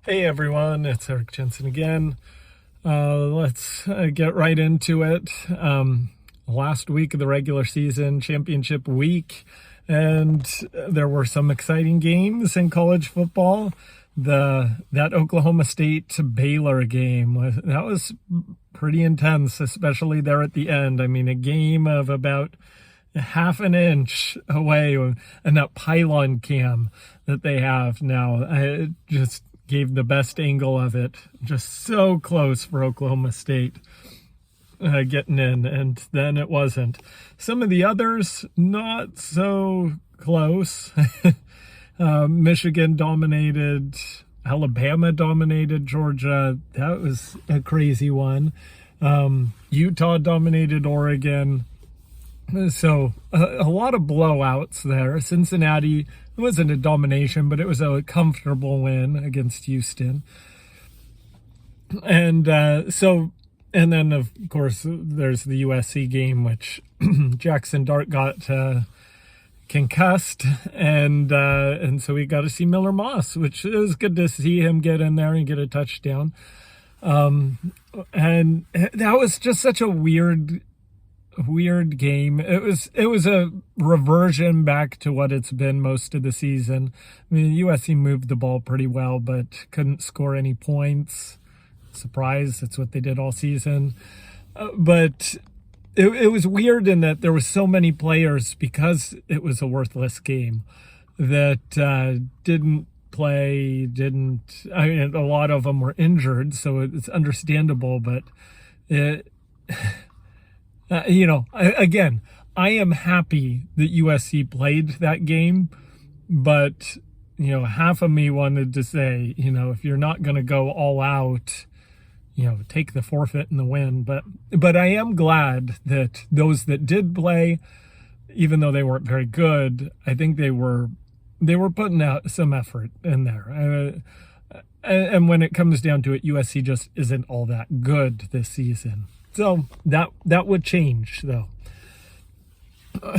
Hey everyone, it's Eric Jensen again. Let's get right into it. Last week of the regular season, championship week, and there were some exciting games in college football. That Oklahoma State to Baylor game was pretty intense, especially there at the end. I mean, a game of about half an inch away, and that pylon cam that they have now, it just gave the best angle of it. Just so close for Oklahoma State getting in, and then it wasn't. Some of the others, not so close. Michigan dominated, Alabama dominated Georgia. That was a crazy one. Utah dominated Oregon. So a lot of blowouts there. Cincinnati, it wasn't a domination, but it was a comfortable win against Houston. And and then of course there's the USC game, which Jackson Dart got concussed, and so we got to see Miller Moss, which it was good to see him get in there and get a touchdown. And that was just such a weird game. It was a reversion back to what it's been most of the season. I mean, USC moved the ball pretty well, but couldn't score any points. Surprise, that's what they did all season. But it was weird in that there were so many players, because it was a worthless game, that didn't play, I mean, a lot of them were injured, so it's understandable, but it... again, I am happy that USC played that game, but, half of me wanted to say, if you're not going to go all out, take the forfeit and the win. But I am glad that those that did play, even though they weren't very good, I think they were putting out some effort in there. And when it comes down to it, USC just isn't all that good this season. So that would change, though.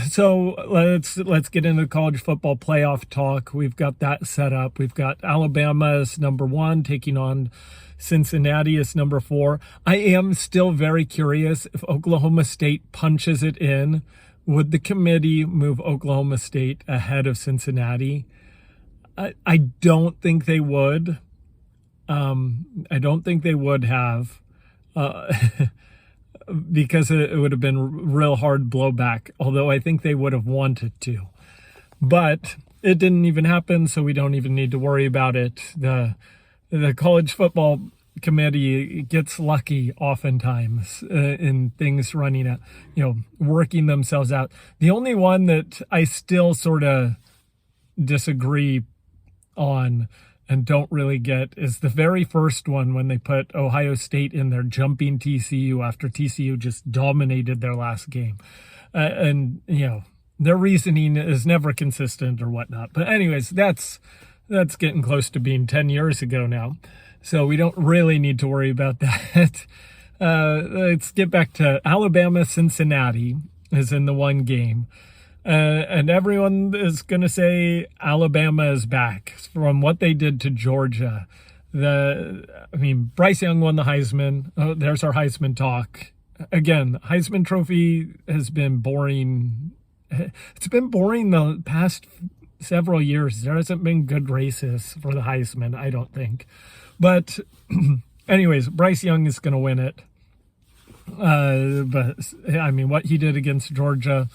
So let's get into college football playoff talk. We've got that set up. We've got Alabama as number 1 taking on Cincinnati as number 4. I am still very curious if Oklahoma State punches it in. Would the committee move Oklahoma State ahead of Cincinnati? I don't think they would. I don't think they would have. Because it would have been real hard blowback, although I think they would have wanted to. But it didn't even happen, so we don't even need to worry about it. The college football committee gets lucky oftentimes in things running out, working themselves out. The only one that I still sort of disagree on and don't really get is the very first one, when they put Ohio State in there jumping TCU after TCU just dominated their last game. Their reasoning is never consistent or whatnot. But anyways, that's getting close to being 10 years ago now. So we don't really need to worry about that. Let's get back to Alabama. Cincinnati is in the one game. And everyone is going to say Alabama is back from what they did to Georgia. Bryce Young won the Heisman. Oh, there's our Heisman talk. Again, Heisman Trophy has been boring. It's been boring the past several years. There hasn't been good races for the Heisman, I don't think. But anyways, Bryce Young is going to win it. What he did against Georgia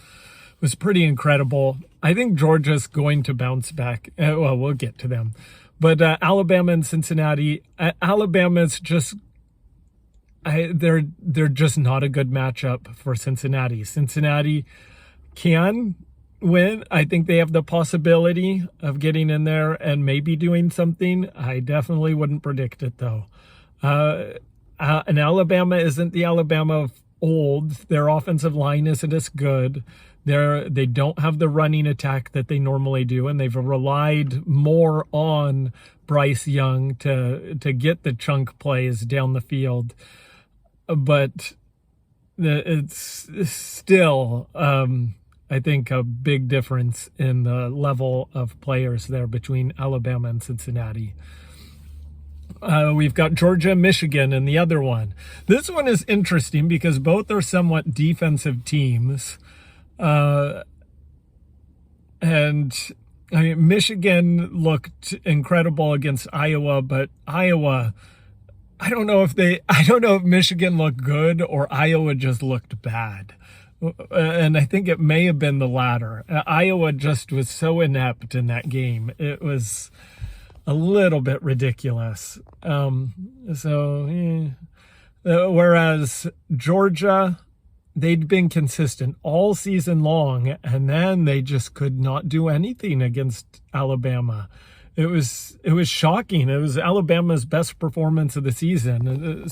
was pretty incredible. I think Georgia's going to bounce back. We'll get to them. But Alabama and Cincinnati, Alabama's just, they're just not a good matchup for Cincinnati. Cincinnati can win. I think they have the possibility of getting in there and maybe doing something. I definitely wouldn't predict it, though. And Alabama isn't the Alabama of old. Their offensive line isn't as good. They don't have the running attack that they normally do, and they've relied more on Bryce Young to get the chunk plays down the field. But it's still, I think, a big difference in the level of players there between Alabama and Cincinnati. We've got Georgia, Michigan, and the other one. This one is interesting because both are somewhat defensive teams. And I mean, Michigan looked incredible against Iowa, but Iowa, I don't know if Michigan looked good or Iowa just looked bad. And I think it may have been the latter. Iowa just was so inept in that game. It was a little bit ridiculous. Whereas Georgia, they'd been consistent all season long, and then they just could not do anything against Alabama. It was shocking. It was Alabama's best performance of the season.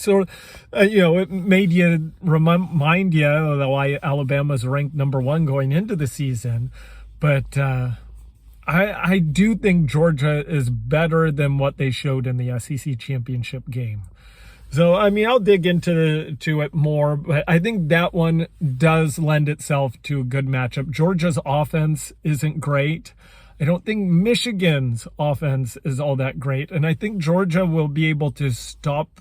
It made you remind you why Alabama's ranked number 1 going into the season. But I do think Georgia is better than what they showed in the SEC championship game. So, I mean, I'll dig into it more, but I think that one does lend itself to a good matchup. Georgia's offense isn't great. I don't think Michigan's offense is all that great. And I think Georgia will be able to stop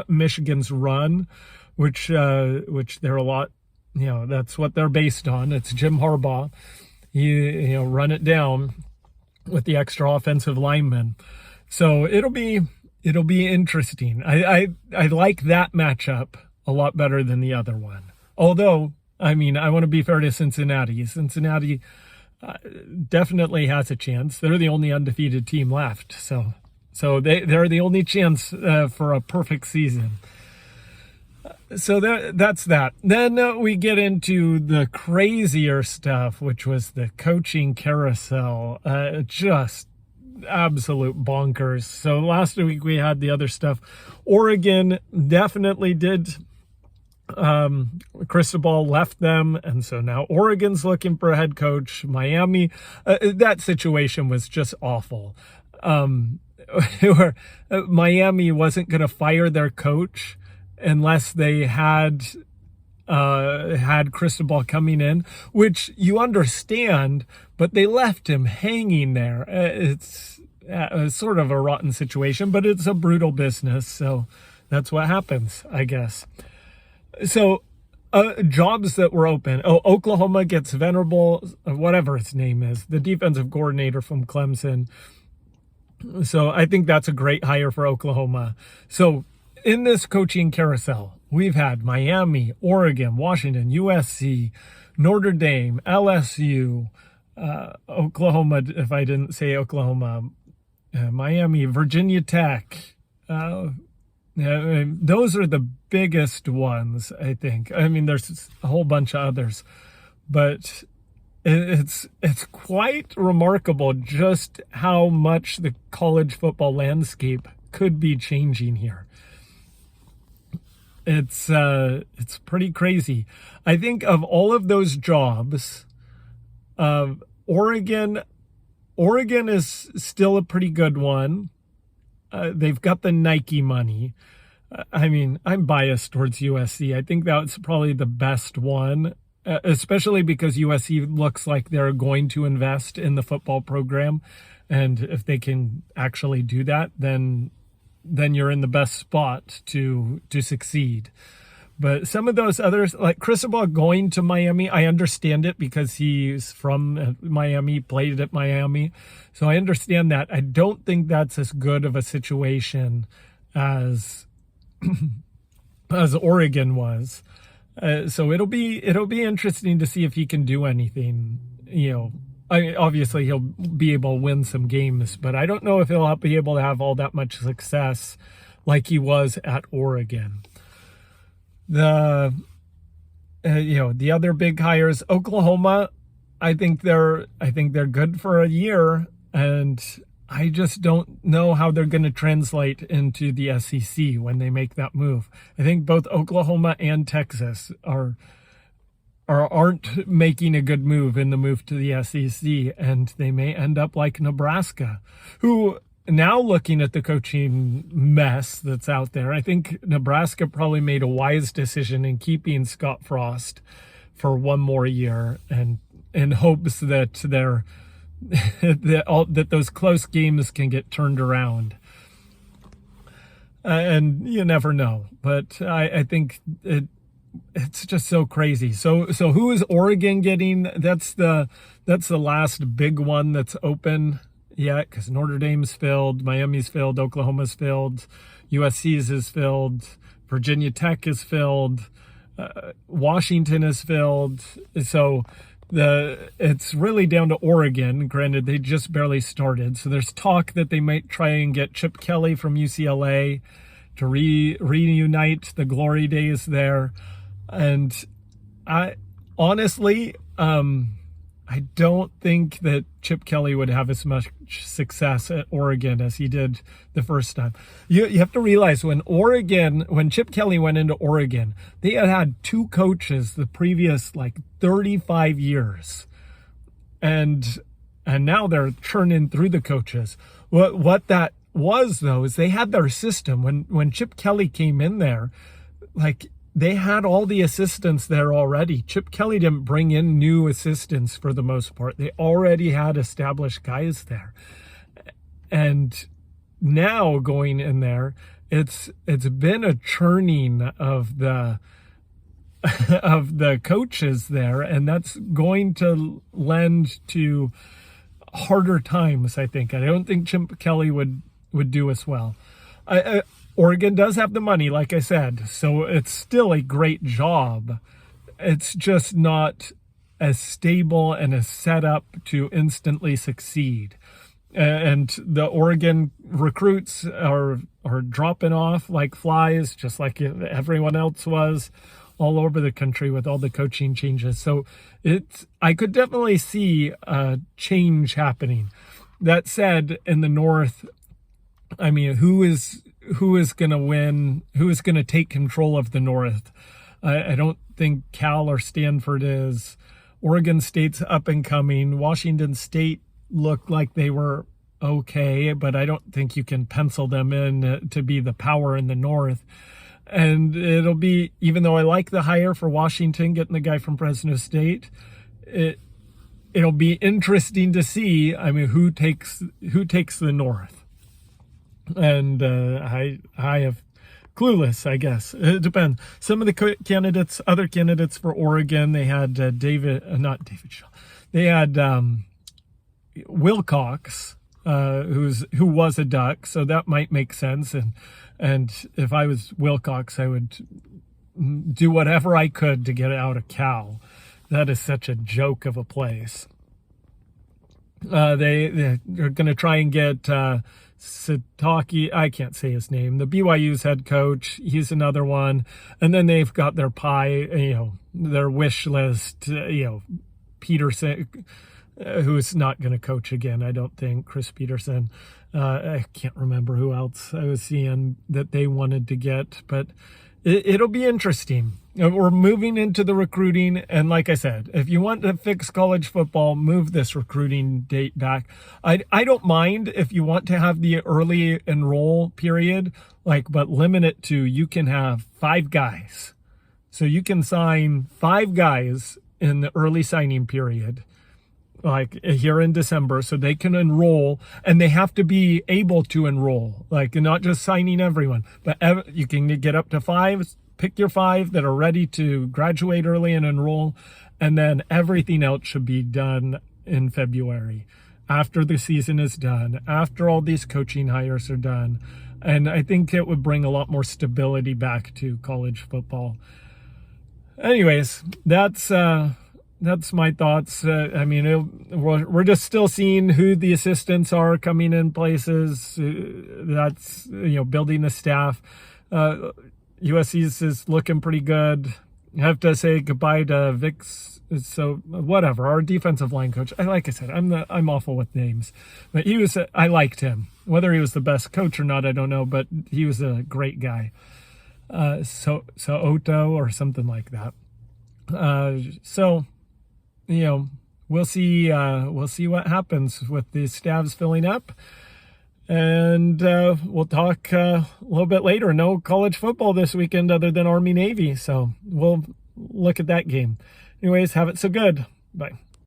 Michigan's run, which they're a lot, that's what they're based on. It's Jim Harbaugh. You run it down with the extra offensive linemen. So it'll be interesting. I like that matchup a lot better than the other one. Although, I mean, I want to be fair to Cincinnati. Cincinnati definitely has a chance. They're the only undefeated team left. So they're the only chance for a perfect season. So that's that. Then we get into the crazier stuff, which was the coaching carousel. Just absolute bonkers. So last week we had the other stuff. Oregon definitely did. Cristobal left them, and so now Oregon's looking for a head coach. Miami, that situation was just awful. Miami wasn't going to fire their coach unless they had Cristobal coming in, which you understand, but they left him hanging there. It's sort of a rotten situation, but it's a brutal business, so that's what happens, I guess. So jobs that were open. Oklahoma gets Venerable, whatever his name is, the defensive coordinator from Clemson. So I think that's a great hire for Oklahoma. So in this coaching carousel, we've had Miami, Oregon, Washington, USC, Notre Dame, LSU, Oklahoma, if I didn't say Oklahoma, Miami, Virginia Tech. Those are the biggest ones, I think. I mean, there's a whole bunch of others, but it's quite remarkable just how much the college football landscape could be changing here. It's pretty crazy. I think of all of those jobs, Oregon is still a pretty good one. They've got the Nike money. I mean, I'm biased towards USC. I think that's probably the best one, especially because USC looks like they're going to invest in the football program. And if they can actually do that, then you're in the best spot to succeed. But some of those others, like Cristobal going to Miami, I understand it because he's from Miami, played at Miami. So I understand that. I don't think that's as good of a situation as Oregon was. So it'll be interesting to see if he can do anything. Obviously he'll be able to win some games, but I don't know if he'll be able to have all that much success like he was at Oregon. The other big hires, Oklahoma, I think they're good for a year, and I just don't know how they're going to translate into the SEC when they make that move. I think both Oklahoma and Texas aren't making a good move in the move to the SEC, and they may end up like Nebraska, who, now looking at the coaching mess that's out there, I think Nebraska probably made a wise decision in keeping Scott Frost for one more year, and in hopes that that those close games can get turned around. and you never know. But I think it's just so crazy. So who is Oregon getting? That's the last big one that's open yet, because Notre Dame's filled, Miami's filled, Oklahoma's filled, USC's is filled, Virginia Tech is filled, Washington is filled. So it's really down to Oregon. Granted, they just barely started. So there's talk that they might try and get Chip Kelly from UCLA to reunite the glory days there. And I honestly, I don't think that Chip Kelly would have as much success at Oregon as he did the first time. You have to realize when Chip Kelly went into Oregon, they had two coaches the previous 35 years. And now they're churning through the coaches. What that was, though, is they had their system. When Chip Kelly came in there, they had all the assistants there already. Chip Kelly didn't bring in new assistants for the most part. They already had established guys there. And now going in there, it's been a churning of the coaches there, and that's going to lend to harder times, I think. I don't think Chip Kelly would do as well. Oregon does have the money, like I said, so it's still a great job. It's just not as stable and as set up to instantly succeed. And the Oregon recruits are dropping off like flies, just like everyone else was all over the country with all the coaching changes. So I could definitely see a change happening. That said, in the North, I mean, who is going to win? Who is going to take control of the North? I don't think Cal or Stanford is. Oregon State's up and coming. Washington State looked like they were okay, but I don't think you can pencil them in to be the power in the North. And it'll be, even though I like the hire for Washington, getting the guy from Fresno State, it'll be interesting to see, I mean, who takes the North. And I have clueless, I guess. It depends. Some of the other candidates for Oregon, they had not David Shaw. They had Wilcox, who was a Duck, so that might make sense. And if I was Wilcox, I would do whatever I could to get out of Cal. That is such a joke of a place. They're going to try and get Sataki, I can't say his name, the BYU's head coach. He's another one. And then they've got their their wish list, Peterson, who's not going to coach again, I don't think, Chris Peterson. I can't remember who else I was seeing that they wanted to get, but it'll be interesting. We're moving into the recruiting, and like I said, if you want to fix college football, move this recruiting date back. I don't mind if you want to have the early enroll period, but limit it to, you can have 5 guys. So you can sign 5 guys in the early signing period, here in December, so they can enroll, and they have to be able to enroll, not just signing everyone, but you can get up to 5. Pick your 5 that are ready to graduate early and enroll, and then everything else should be done in February, after the season is done, after all these coaching hires are done. And I think it would bring a lot more stability back to college football. Anyways, that's my thoughts. I mean, we're just still seeing who the assistants are coming in places. That's, building the staff. USC's is looking pretty good. I have to say goodbye to Vic's. So whatever, our defensive line coach. Like I said, I'm awful with names, but I liked him. Whether he was the best coach or not, I don't know, but he was a great guy. So Otto or something like that. We'll see what happens with the staffs filling up. And we'll talk a little bit later. No college football this weekend other than Army-Navy, so we'll look at that game. Anyways, have it so good. Bye.